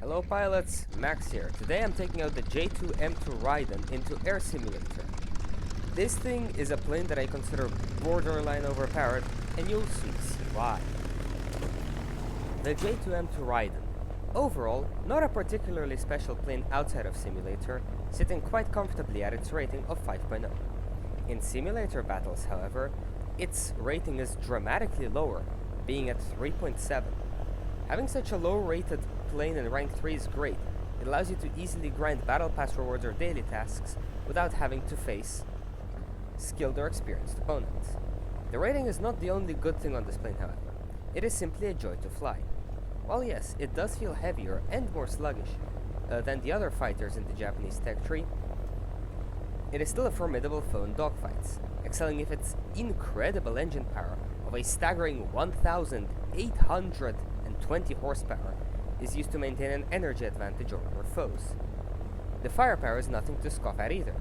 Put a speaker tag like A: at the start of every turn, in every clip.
A: Hello pilots, Max here. Today I'm taking out the J2M2 Raiden into Air Simulator. This thing is a plane that I consider borderline overpowered, and you'll soon see why. The J2M2 Raiden. Overall, not a particularly special plane outside of Simulator, sitting quite comfortably at its rating of 5.0. In Simulator battles, however, its rating is dramatically lower, being at 3.7. Having such a low-rated plane in rank 3 is great. It allows you to easily grind battle pass rewards or daily tasks without having to face skilled or experienced opponents. The rating is not the only good thing on this plane, however. It is simply a joy to fly. While yes, it does feel heavier and more sluggish than the other fighters in the Japanese tech tree, it is still a formidable foe in dogfights, excelling with its incredible engine power of a staggering 1,820 horsepower is used to maintain an energy advantage over your foes. The firepower is nothing to scoff at either,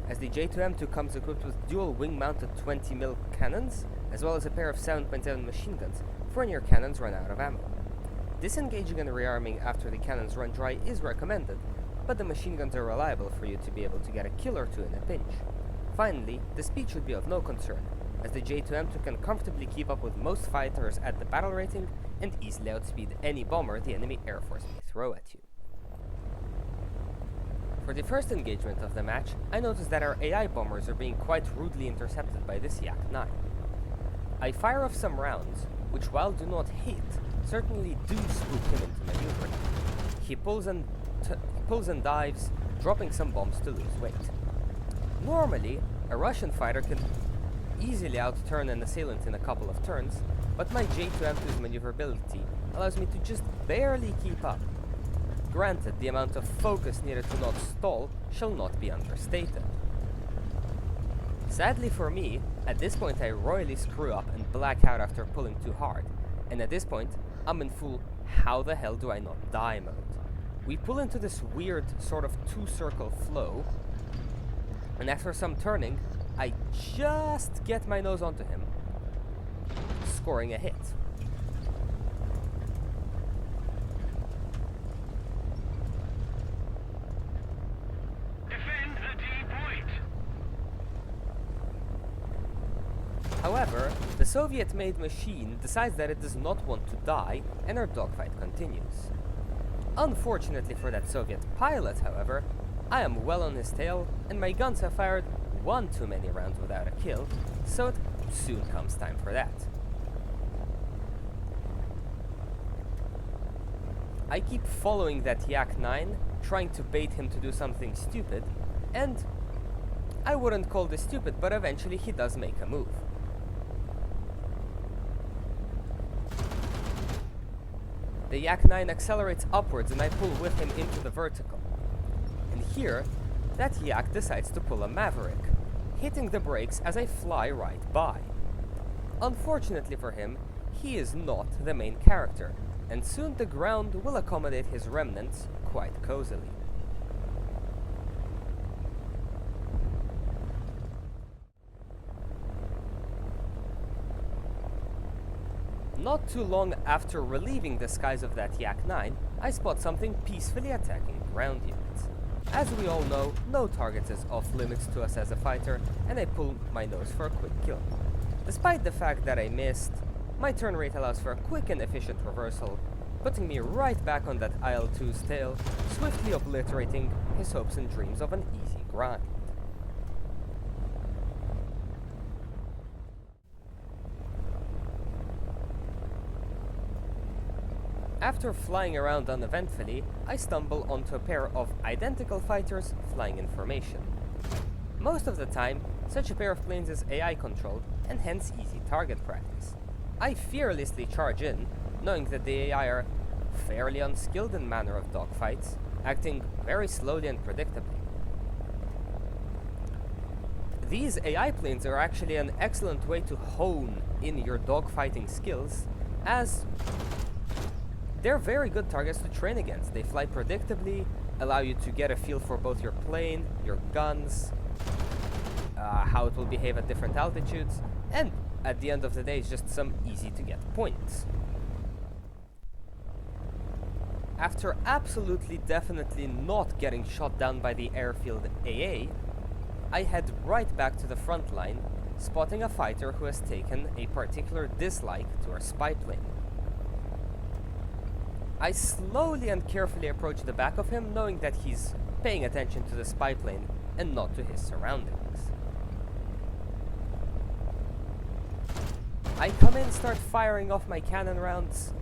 A: as the J2M2 comes equipped with dual wing-mounted 20mm cannons, as well as a pair of 7.7 machine guns for when your cannons run out of ammo. Disengaging and rearming after the cannons run dry is recommended, but the machine guns are reliable for you to be able to get a kill or two in a pinch. Finally, the speed should be of no concern, as the J2M2 can comfortably keep up with most fighters at the battle rating and easily outspeed any bomber the enemy air force may throw at you. For the first engagement of the match, I noticed that our AI bombers are being quite rudely intercepted by this Yak-9. I fire off some rounds, which while do not hit, certainly do spook him into maneuvering. He pulls and dives, dropping some bombs to lose weight. Normally, a Russian fighter can easily outturn an assailant in a couple of turns, but my J2M2's maneuverability allows me to just barely keep up. Granted, the amount of focus needed to not stall shall not be understated. Sadly for me, at this point I royally screw up and black out after pulling too hard, and at this point, I'm in full how the hell do I not die mode. We pull into this weird sort of two-circle flow, and after some turning, I just get my nose onto him, scoring a hit.
B: Defend the D point.
A: However, the Soviet-made machine decides that it does not want to die, and our dogfight continues. Unfortunately for that Soviet pilot, however, I am well on his tail, and my guns have fired one too many rounds without a kill, so it soon comes time for that. I keep following that Yak-9, trying to bait him to do something stupid, and I wouldn't call this stupid, but eventually he does make a move. The Yak-9 accelerates upwards and I pull with him into the vertical. And here, that Yak decides to pull a Maverick, hitting the brakes as I fly right by. Unfortunately for him, he is not the main character, and soon the ground will accommodate his remnants quite cozily. Not too long after relieving the skies of that Yak-9, I spot something peacefully attacking ground units. As we all know, no targets is off limits to us as a fighter, and I pull my nose for a quick kill. Despite the fact that I missed, my turn rate allows for a quick and efficient reversal, putting me right back on that IL-2's tail, swiftly obliterating his hopes and dreams of an easy grind. After flying around uneventfully, I stumble onto a pair of identical fighters flying in formation. Most of the time, such a pair of planes is AI controlled and hence easy target practice. I fearlessly charge in, knowing that the AI are fairly unskilled in manner of dogfights, acting very slowly and predictably. These AI planes are actually an excellent way to hone in your dogfighting skills, as they're very good targets to train against. They fly predictably, allow you to get a feel for both your plane, your guns, how it will behave at different altitudes, and at the end of the day, it's just some easy to get points. After absolutely definitely not getting shot down by the airfield AA, I head right back to the front line, spotting a fighter who has taken a particular dislike to our spy plane. I slowly and carefully approach the back of him, knowing that he's paying attention to the spy plane and not to his surroundings. I come in, start firing off my cannon rounds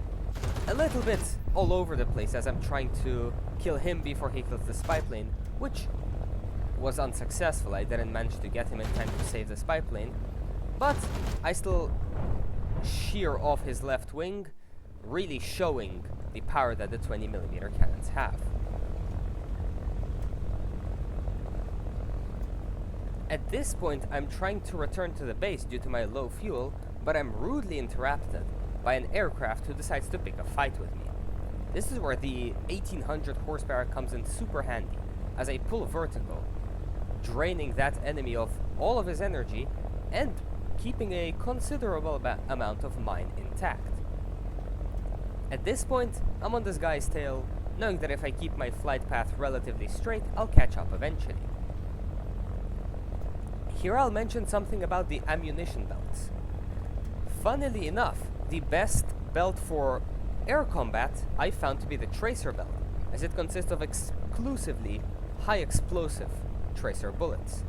A: a little bit all over the place as I'm trying to kill him before he kills the spy plane, which was unsuccessful. I didn't manage to get him in time to save the spy plane, but I still shear off his left wing, really showing the power that the 20mm cannons have. At this point, I'm trying to return to the base due to my low fuel, but I'm rudely interrupted by an aircraft who decides to pick a fight with me. This is where the 1800 horsepower comes in super handy, as I pull vertical, draining that enemy of all of his energy and keeping a considerable amount of mine intact. At this point, I'm on this guy's tail, knowing that if I keep my flight path relatively straight, I'll catch up eventually. Here I'll mention something about the ammunition belts. Funnily enough, the best belt for air combat I found to be the tracer belt, as it consists of exclusively high explosive tracer bullets.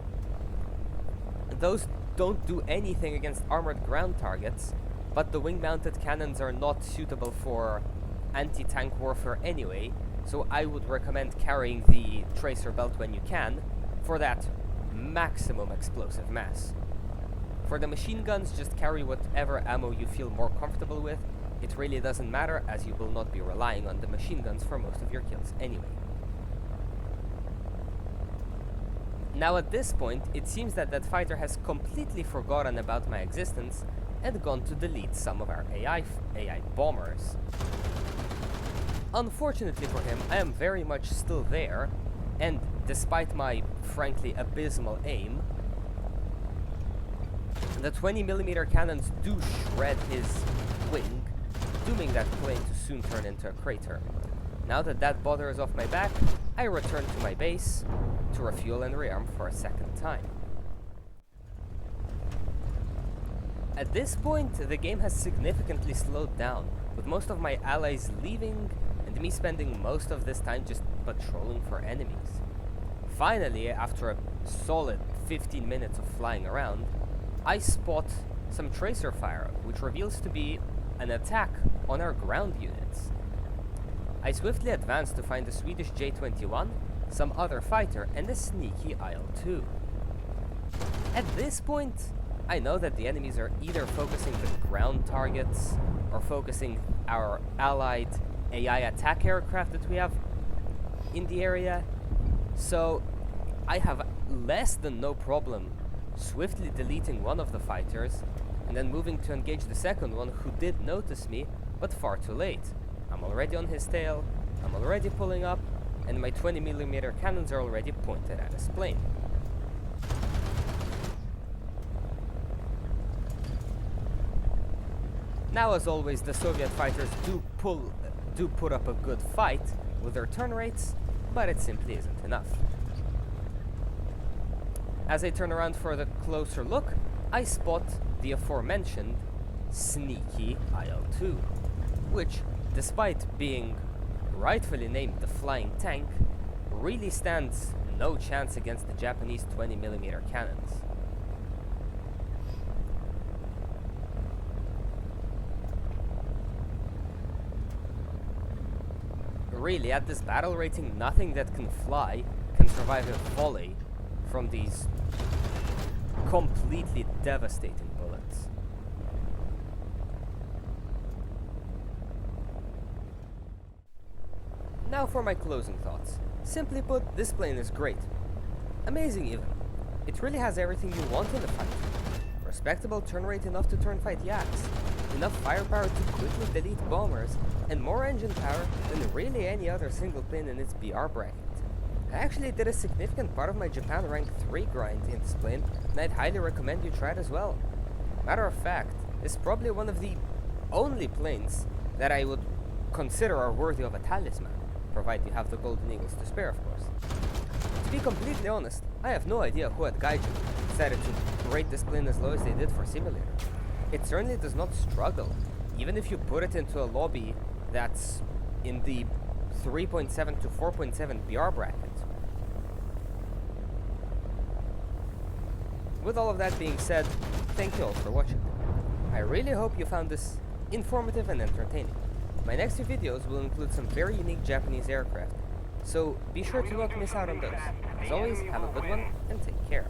A: Those don't do anything against armored ground targets, but the wing-mounted cannons are not suitable for anti-tank warfare anyway, so I would recommend carrying the tracer belt when you can for that maximum explosive mass. For the machine guns, just carry whatever ammo you feel more comfortable with. It really doesn't matter, as you will not be relying on the machine guns for most of your kills anyway. Now at this point, it seems that that fighter has completely forgotten about my existence and gone to delete some of our AI bombers. Unfortunately for him, I am very much still there, and despite my frankly abysmal aim, the 20mm cannons do shred his wing, dooming that plane to soon turn into a crater. Now that that bother is off my back, I return to my base to refuel and rearm for a second time. At this point, the game has significantly slowed down, with most of my allies leaving and me spending most of this time just patrolling for enemies. Finally, after a solid 15 minutes of flying around, I spot some tracer fire, which reveals to be an attack on our ground units. I swiftly advance to find the Swedish J2M2, some other fighter, and a sneaky IL-2. At this point, I know that the enemies are either focusing the ground targets or focusing our allied AI attack aircraft that we have in the area, so I have less than no problem swiftly deleting one of the fighters and then moving to engage the second one, who did notice me, but far too late. I'm already on his tail, I'm already pulling up, and my 20mm cannons are already pointed at his plane. Now, as always, the Soviet fighters do put up a good fight with their turn rates, but it simply isn't enough. As I turn around for the closer look, I spot the aforementioned sneaky IL-2, which, despite being rightfully named the flying tank, really stands no chance against the Japanese 20mm cannons. Really, at this battle rating, nothing that can fly can survive a volley from these completely devastating bullets. Now for my closing thoughts. Simply put, this plane is great. Amazing even. It really has everything you want in a fight. Respectable turn rate enough to turn fight yaks, enough firepower to quickly delete bombers, and more engine power than really any other single plane in its BR bracket. I actually did a significant part of my Japan rank 3 grind in this plane, and I'd highly recommend you try it as well. Matter of fact, it's probably one of the only planes that I would consider are worthy of a talisman. provided you have the Golden Eagles to spare, of course. To be completely honest, I have no idea who at Gaijin decided to rate this plane as low as they did for Simulator. It certainly does not struggle, even if you put it into a lobby that's in the 3.7 to 4.7 BR bracket. With all of that being said, thank you all for watching. I really hope you found this informative and entertaining. My next few videos will include some very unique Japanese aircraft, so be sure to not miss out on those. As always, have a good one and take care.